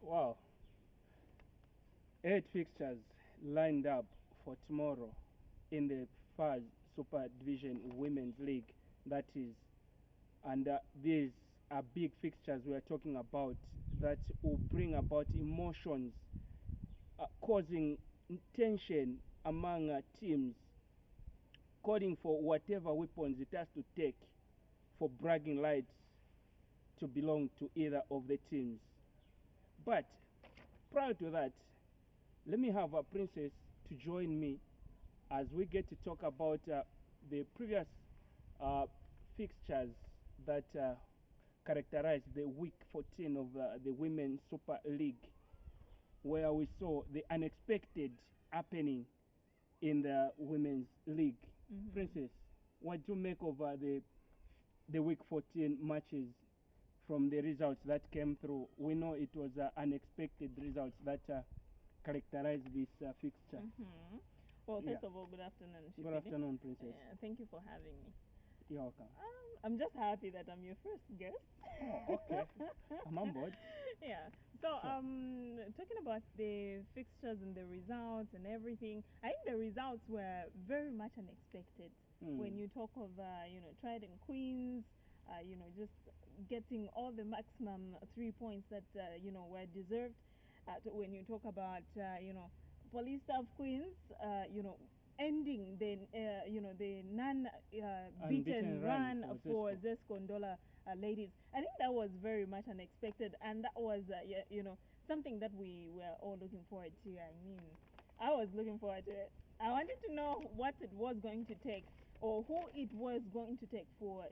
Wow, 8 fixtures lined up for tomorrow in the FAS Super Division Women's League. That is, and these are big fixtures we are talking about that will bring about emotions, causing tension among teams, calling for whatever weapons it has to take for bragging rights to belong to either of the teams. But prior to that, let me have a princess to join me as we get to talk about the previous uh, fixtures that characterized the week 14 of the Women's Super League, where we saw the unexpected happening in the Women's League. Princess, what do you make of the week 14 matches from the results that came through? We know it was unexpected results that characterized this fixture. Well, Yeah. first of all, good afternoon, Good Shipidi. afternoon, Princess. Thank you for having me. You're welcome. I'm just happy that I'm your first guest. Oh, okay. I'm on board. Yeah. So, Sure. talking about the fixtures and the results and everything, I think the results were very much unexpected. When you talk of, Trident Queens, just getting all the maximum 3 points that, were deserved. When you talk about, Police Staff Queens, ending the non-beaten Unbeaten run run for for Zesco. Zescondola ladies. I think that was very much unexpected, and that was something that we were all looking forward to. I mean, I was looking forward to it. I wanted to know what it was going to take, or who it was going to take for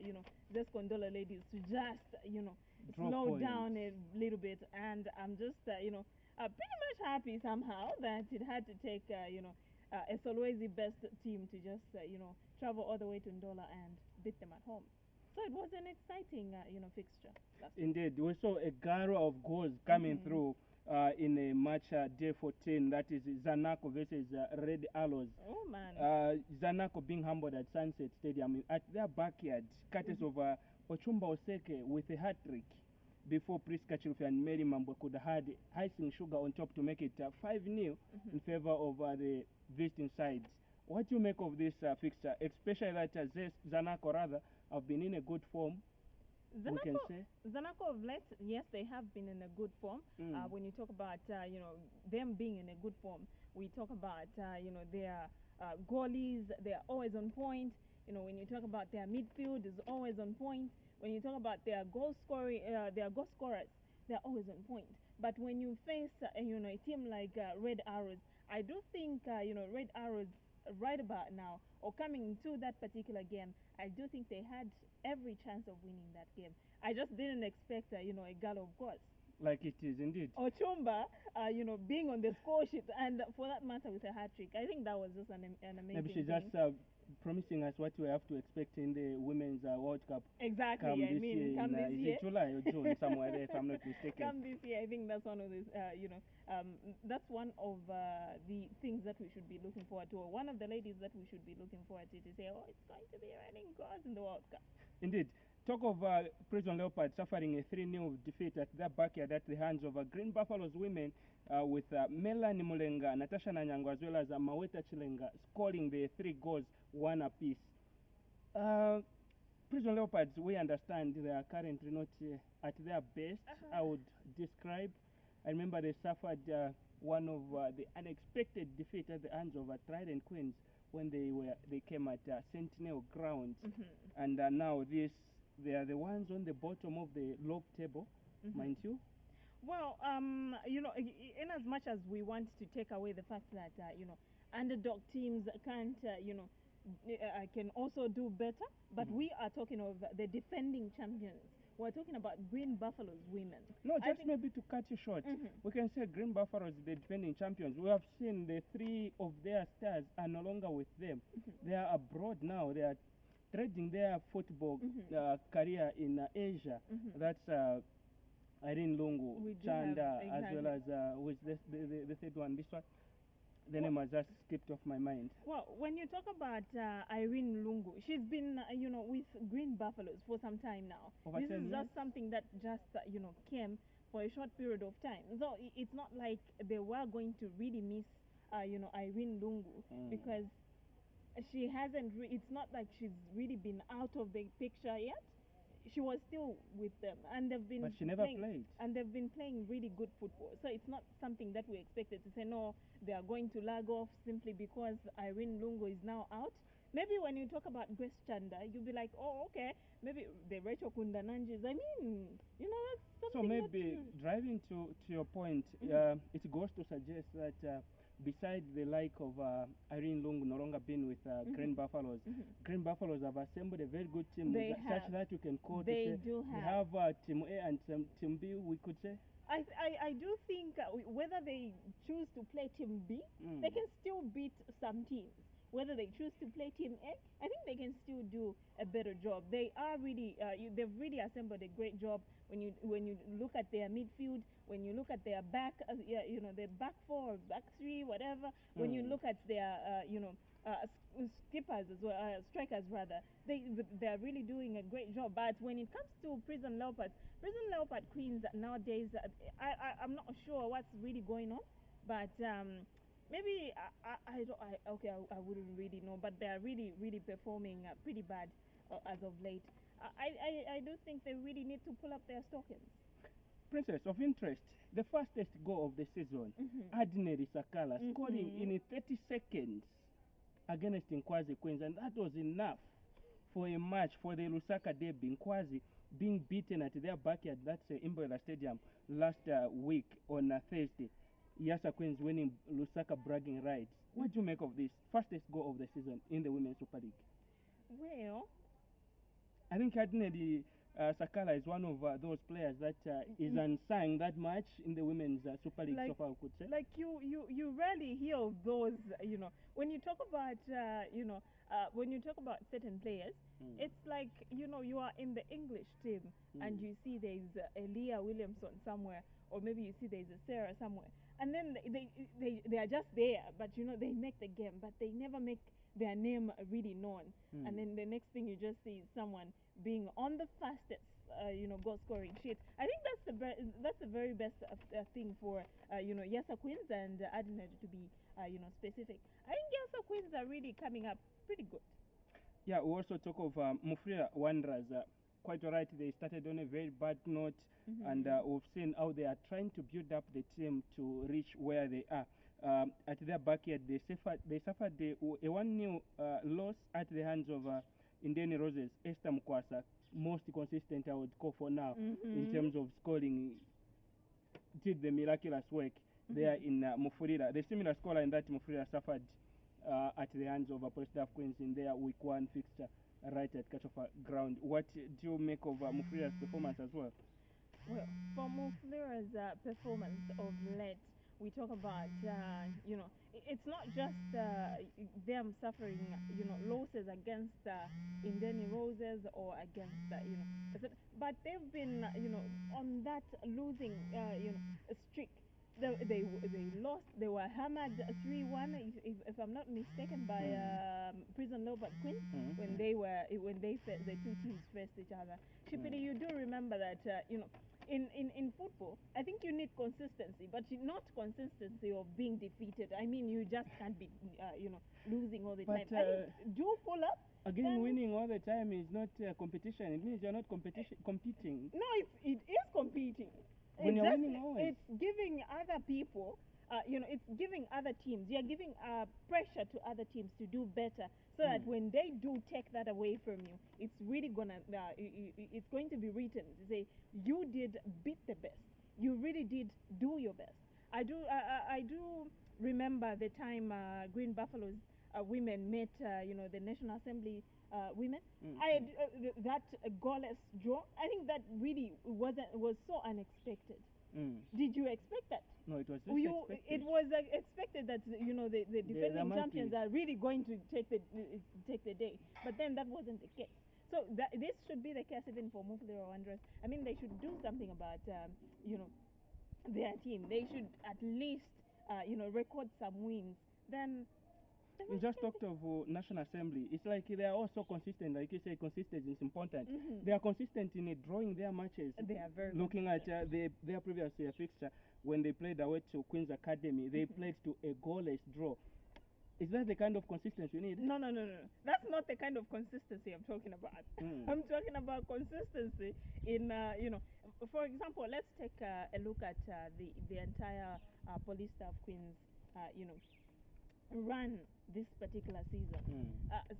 Zescondola ladies to just Drop slow points. down a little bit, and I'm just pretty much happy somehow that it had to take a Solwezi best team to just travel all the way to Ndola and beat them at home. So it was an exciting fixture last week. Indeed, we saw a garo of goals coming through in a match day 14. That is Zanaco versus Red Arrows. Oh man. Zanaco being humbled at Sunset Stadium at their backyard, courtesy of Ochumba Oseke with a hat trick before Priska Chilufi and Mary Mambwe could have had icing sugar on top to make it 5-0 in favor of the visiting sides. What do you make of this fixture, especially that Zanaco rather have been in a good form? We can say Zanaco of late, yes, they have been in a good form. When you talk about them being in a good form, we talk about their goalies, they are always on point. When you talk about their midfield, is always on point. When you talk about their goal scorers, they are always on point. But when you face a team like Red Arrows, I do think Red Arrows right about now or coming to that particular game, I do think they had every chance of winning that game. I just didn't expect, a gallop of goals. like it is indeed. Ochumba, being on the score sheet, and for that matter with a hat trick. I think that was just an amazing Maybe she's thing. just promising us what we have to expect in the Women's World Cup. Exactly. Come I this mean, year come in, this is year. it July or June, somewhere there, if I'm not mistaken. Come this year, I think that's one of the, that's one of the things that we should be looking forward to. Or one of the ladies that we should be looking forward to say, oh, it's going to be running goals in the World Cup. Indeed. Talk of Prison Leopards suffering a 3-0 defeat at their backyard at the hands of Green Buffaloes women with Melanie Mulenga, Natasha Nanyango, as well as Maweta Chilenga scoring the 3 goals, one apiece. Prison Leopards, we understand they are currently not at their best, I would describe. I remember they suffered one of the unexpected defeat at the hands of Trident Queens when they came at Sentinel ground, and now they are the ones on the bottom of the log table, mind you. Well, in as much as we want to take away the fact that underdog teams can't can also do better, but we are talking of the defending champions. We're talking about Green Buffaloes women. No, I just think maybe to cut you short, we can say Green Buffaloes, the defending champions. We have seen the 3 of their stars are no longer with them. They are abroad now. They are trading their football career in Asia. That's Irene Lungu, We do have- Chanda, as exactly. well as who is the third one? This one? The name has just skipped off my mind. Well, when you talk about Irene Lungu, she's been, with Green Buffaloes for some time now. Over This 10 is years? just something that just, came for a short period of time. So it's not like they were going to really miss, Irene Lungu, because she hasn't. It's not like she's really been out of the picture yet. She was still with them, and they've been But she never playing, played. and they've been playing really good football. So it's not something that we expected to say no. They are going to lag off simply because Irene Lungu is now out. Maybe when you talk about Grace Chanda, you'll be like, oh, okay, maybe the Rachel Kundananjis. I mean, that's So something maybe driving to your point, it goes to suggest that besides the like of Irene Lungu no longer being with Green Buffaloes, Green Buffaloes have assembled a very good team They such have. that you can call They to say do we have. have Team A and Team B, we could say. I do think whether they choose to play Team B, they can still beat some teams. Whether they choose to play Team A, I think they can still do a better job. They are really, they've really assembled a great job. When you look at their midfield, when you look at their back, yeah, their back four, back three, whatever. When you look at their, skippers as well, strikers rather, they are really doing a great job. But when it comes to Prison Leopard Queens nowadays, I'm not sure what's really going on, but maybe I don't okay I wouldn't really know, but they are really performing pretty bad as of late. I do think they really need to pull up their stockings. Princess of interest, the fastest goal of the season, Adneri Sakala scoring in 30 seconds against Nkwazi Queens, and that was enough for a match for the Lusaka derby. Nkwazi being beaten at their backyard, that's Imbola Stadium, last week on Thursday. Yasa Queens winning Lusaka bragging rights. What do you make of this fastest goal of the season in the Women's Super League? Well, I think Adnedi Sakala is one of those players that is unsung that much in the Women's Super League so far, I could say. like you rarely hear of those. When you talk about when you talk about certain players, it's like you are in the English team and you see there's Elia Williamson somewhere, or maybe you see there's a Sarah somewhere, and then they are just there, but they make the game, but they never make their name really known. And then the next thing you just see is someone being on the fastest goal scoring sheet. I think that's the very best thing for Yasa Queens and Adelaide to be specific. I think Yasa Queens are really coming up pretty good. Yeah, we also talk of Mufria Wanderers. Quite alright, they started on a very bad note, and we've seen how they are trying to build up the team to reach where they are. At their backyard, they suffered a 1-0 loss at the hands of Indeni Roses. Esther Mkwasa, most consistent, I would call for now, in terms of scoring, did the miraculous work there in Mufurira. The similar scoreline that Mufurira suffered at the hands of Apostle Queens in their week 1 fixture right at Kachofa ground. What do you make of Mufurira's performance as well? Well, for Muflira's performance of late, we talk about, it's not just them suffering, losses against Indeni Roses or against, but they've been, on that losing, streak. They lost. They were hammered 3-1, if I'm not mistaken, by Prison Leopard Queens when the two teams faced each other. Shipidi, you do remember that in football, I think you need consistency, but not consistency of being defeated. I mean, you just can't be losing all the time. I think do pull up. Again, winning all the time is not competition. It means you're not competing. No, it is competing. When you're winning always. It's giving other people, it's giving other teams. You're giving pressure to other teams to do better, so that when they do take that away from you, it's really it's going to be written to say you did beat the best. You really did do your best. I do remember the time Green Buffaloes women met, the National Assembly women. That goalless draw. I think that really was so unexpected. Did you expect that? No, it was just expected. It was expected that the defending champions are really going to take the day, but then that wasn't the case. So this should be the case even for Muflira Wanderers. I mean, they should do something about their team. They should at least record some wins. Then You just talked of National Assembly. It's like they are also consistent. Like you say, consistency is important. They are consistent in drawing their matches. They are very looking at their previous fixture when they played away to Queen's Academy. They played to a goalless draw. Is that the kind of consistency you need? No, no, no, no. That's not the kind of consistency I'm talking about. I'm talking about consistency in, for example, let's take a look at the entire police staff Queens, you know, run this particular season.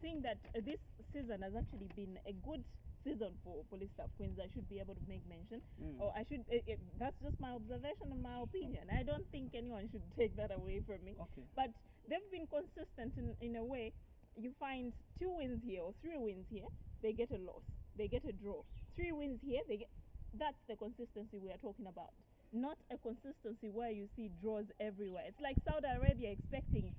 Seeing that this season has actually been a good season for police staff Queens, I should be able to make mention. Or I should, that's just my observation and my opinion. I don't think anyone should take that away from me. Okay. But they've been consistent in a way. You find 2 wins here or 3 wins here, they get a loss, they get a draw. 3 wins here, they get. That's the consistency we are talking about. Not a consistency where you see draws everywhere. It's like Saudi Arabia expecting,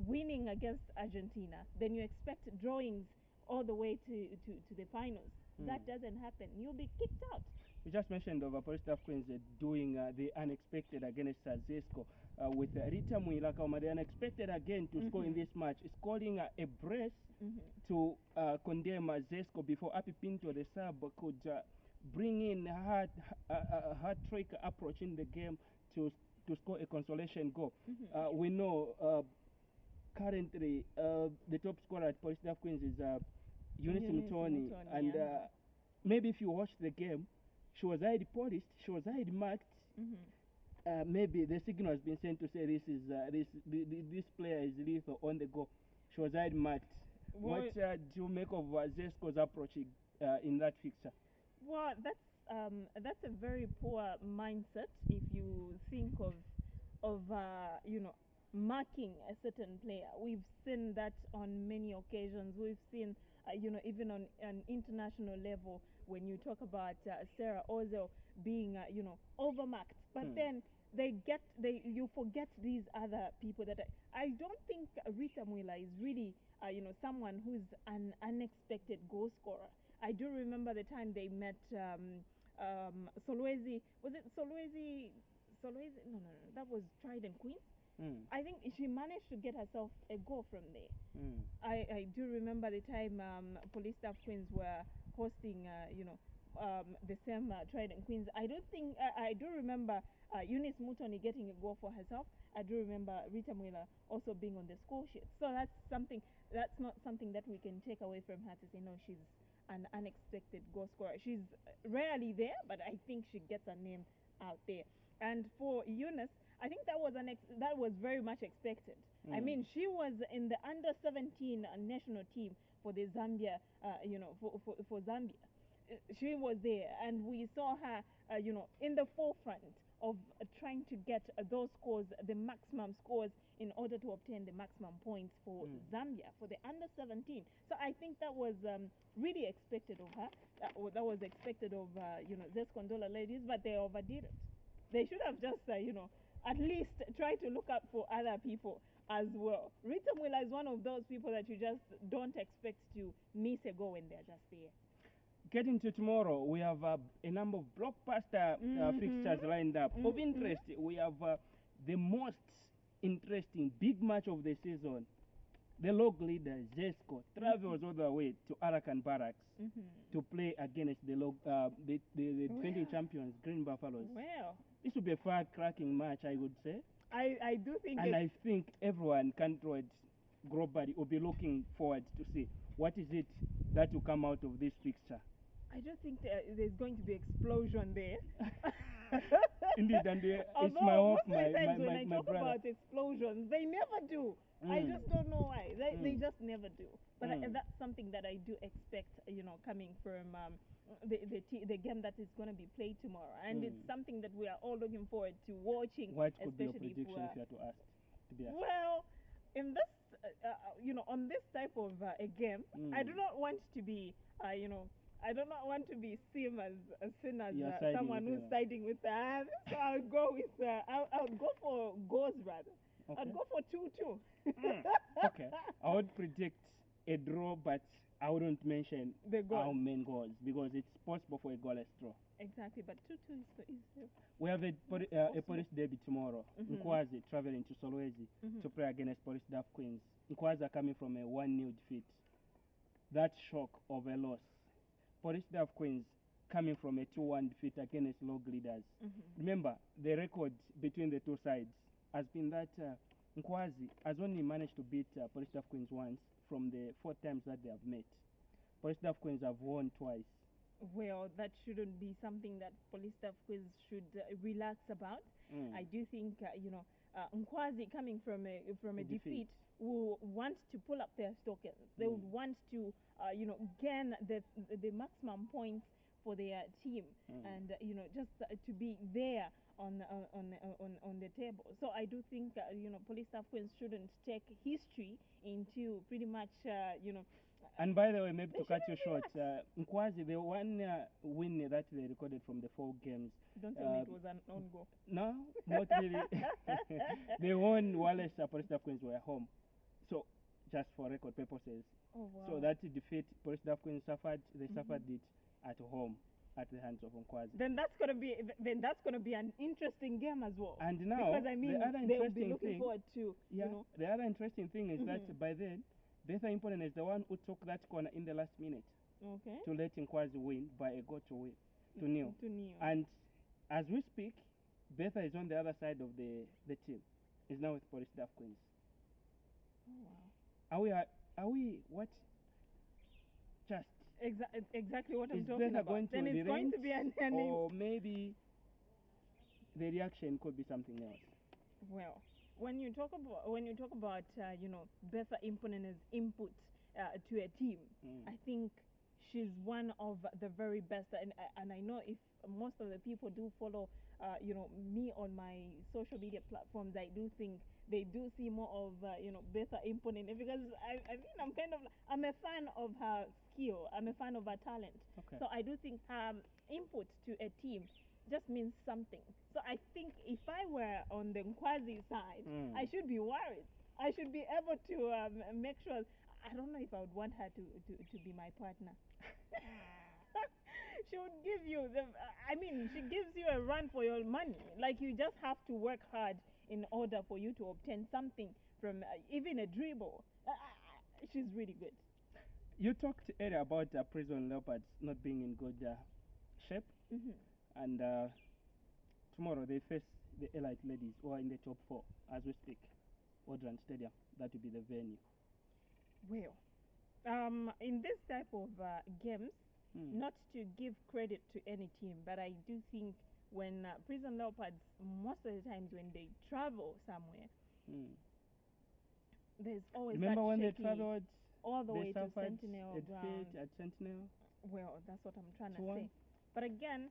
winning against Argentina. Then you expect drawings all the way to the finals. That doesn't happen. You'll be kicked out. You just mentioned of Police Staff Queens doing the unexpected against Zesco with Rita Muilakauma. The unexpected again to score in this match, scoring a brace to condemn Zesco before Api Pinto, the sub, could bring in her trick approach in the game to score a consolation goal. We know currently the top scorer at Police Staff Queens is Eunice Mutoni, and maybe if you watch the game, she was highly polished, she was highly marked. Maybe the signal has been sent to say this player is lethal on the go. She was highly marked. What do you make of Zesco's approach in that fixture? Well, that's a very poor mindset if you think of marking a certain player. We've seen that on many occasions. We've seen even on an international level when you talk about Sarah Ozil being overmarked, but then you forget these other people that I don't think Rita Muila is really someone who's an unexpected goal scorer. I do remember the time they met Solwezi. Was it Solwezi? Solwezi? No, no, no. That was Trident Queens. I think she managed to get herself a goal from there. I do remember the time Police Staff Queens were hosting, the same Trident Queens. I don't think I do remember Eunice Mutoni getting a goal for herself. I do remember Rita Muila also being on the score sheet. So that's something. That's not something that we can take away from her to say no, she's an unexpected goal scorer. She's rarely there, but I think she gets her name out there. And for Eunice, I think that was very much expected. I mean, she was in the under 17 national team for the Zambia, for Zambia. She was there, and we saw her, in the forefront of trying to get those scores, the maximum scores, in order to obtain the maximum points for Zambia for the under 17. So I think that was really expected of her. That was expected of Zescondola ladies, but they overdid it. They should have just at least try to look up for other people as well. Rita Muila is one of those people that you just don't expect to miss a goal when they're just there. Getting to tomorrow, we have a number of blockbuster fixtures lined up. Of interest, we have the most interesting big match of the season. The log leader, Zesco, travels all the way to Arakan Barracks to play against the defending champions, Green Buffaloes. Well, this will be a far-cracking match, I would say. I do think, and I think everyone countrywide globally will be looking forward to see what is it that will come out of this fixture. I don't think there's going to be explosion there. Indeed, and it's my hope, most of the times when I talk brother. about explosions, they never do. I just don't know why. They just never do. But that's something that I do expect, coming from the game that is going to be played tomorrow, and it's something that we are all looking forward to watching. What could be your especially prediction if you had to ask? To be asked? Well, in this, on this type of a game, I do not want to be, I do not want to be seen as someone who's siding with the so I'll go with I'll go for goals rather. Okay. I'd go for 2-2. Okay. I would predict a draw, but I wouldn't mention the goals. our main goals because it's possible for a goalless draw. Exactly, but 2-2 We have not a possible. police derby tomorrow. Mhm. Nkwazi traveling to Solwezi Mhm. to play against Police Duff Queens. Nkwazi are coming from a 1-0 defeat. That shock of a loss. Police Duff Queens coming from a 2-1 defeat against log leaders. Mhm. Remember, the record between the two sides has been that Nkwazi has only managed to beat Police Duff Queens once from the 4 times that they have met. Police Duff Queens have won twice. Well, that shouldn't be something that police staff quiz should relax about. I do think Nkwazi coming from a defeat will want to pull up their stockings. They would want to gain the maximum points for their team, and just to be there on the table. So I do think police staff quiz shouldn't take history into pretty much And by the way, maybe they to cut you shouldn't short, relax. Nkwazi, the one win that they recorded from the 4 games. Don't tell me it was an own goal. No, not really. They won Wallace Police Staff Queens were home. So, just for record purposes. Oh So wow. that defeat Police Staff Queens suffered, they suffered Mhm. it at home at the hands of Nkwazi. Then that's gonna be an interesting game as well. And now, Because I the mean other they will be interesting looking thing, forward to yeah, the other interesting thing is that Mhm. by then, Betha Imponen is the one who took that corner in the last minute Okay. to let Nkwazi win by a goal to nil. To Neo. And as we speak, Betha is on the other side of the team. Is now with Police Staff Queens. Oh wow. Are we what? Just Exactly what is I'm talking Betha about. going to Then it's going relent, to be an or maybe the reaction could be something else? well, when you talk about Betha Imponen's input to a team, I think she's one of the very best, and I know if most of the people do follow me on my social media platforms, I do think they do see more of Betha Imponen, because I think I'm a fan of her skill, I'm a fan of her talent. Okay. So I do think her input to a team just means something. So I think if I were on the Nkwazi side, I should be worried. I should be able to make sure. I don't know if I would want her to be my partner. She would give you the. I mean, she gives you a run for your money. Like you just have to work hard in order for you to obtain something from even a dribble. She's really good. You talked earlier about Prison Leopards not being in good shape, Mhm. and tomorrow they face the Elite Ladies, who are in the top 4 as we speak. Odran Stadium, that will be the venue. Well, in this type of games, not to give credit to any team, but I do think when Prison Leopards, most of the times when they travel somewhere, there's always that Remember when they shaky traveled, all the they way to suffered Sentinel a defeat ground. at Sentinel? Well, that's what I'm trying to 2-1? say. But again,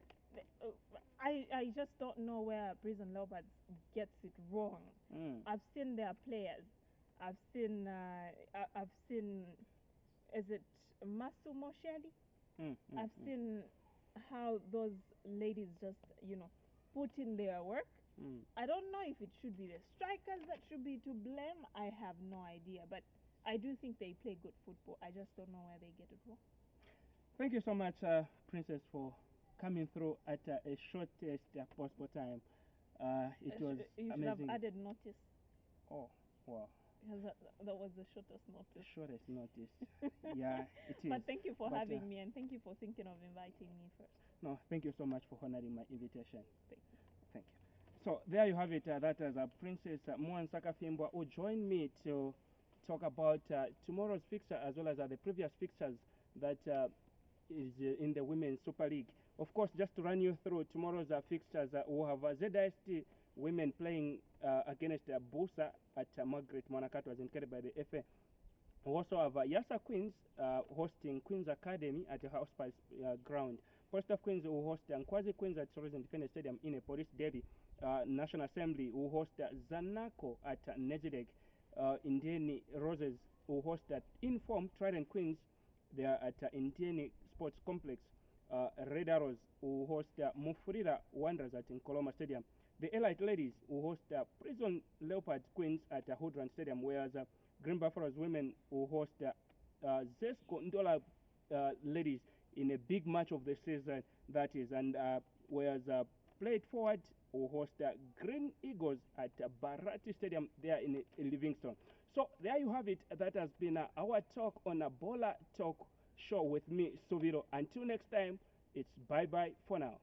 I just don't know where Prison Leopards gets it wrong. I've seen their players. I've seen is it Masumo Shelley? I've seen how those ladies just, put in their work. I don't know if it should be the strikers that should be to blame. I have no idea. But I do think they play good football. I just don't know where they get it wrong. Thank you so much, Princess, for coming through at a shortest possible time. It was You should have amazing. added notice, Oh, wow. because that was the shortest notice. Shortest notice. Yeah, it is. But thank you for But having me, and thank you for thinking of inviting me first. no, thank you so much for honoring my invitation. Thank you. Thank you. So there you have it. That is Princess Muan Sakafimba, who joined me to talk about tomorrow's fixture as well as the previous fixtures that is in the Women's Super League. Of course, just to run you through tomorrow's fixtures, we have ZIST women playing against Busa at Margaret Monakato, as indicated by the FA. We also have Yasa Queens hosting Queens Academy at the House Park ground. Post Queens will host Nkwazi Queens at Tourism Independence Stadium in a police derby. National Assembly will host Zanako at Nezidek. Indiani Roses will host Inform Trident Queens. They are at Indiani Sports Complex. Red Arrows will host Mufurira Wanderers at Nkoloma Stadium. The Elite Ladies will host Prison Leopard Queens at Hoodran Stadium, whereas Green Buffaloes women will host Zesco Ndola ladies in a big match of the season, that is. And whereas played forward, will host Green Eagles at Barati Stadium there in Livingston. So there you have it. That has been our talk on a Bola Talk show with me, Suviro. Until next time, it's bye bye for now.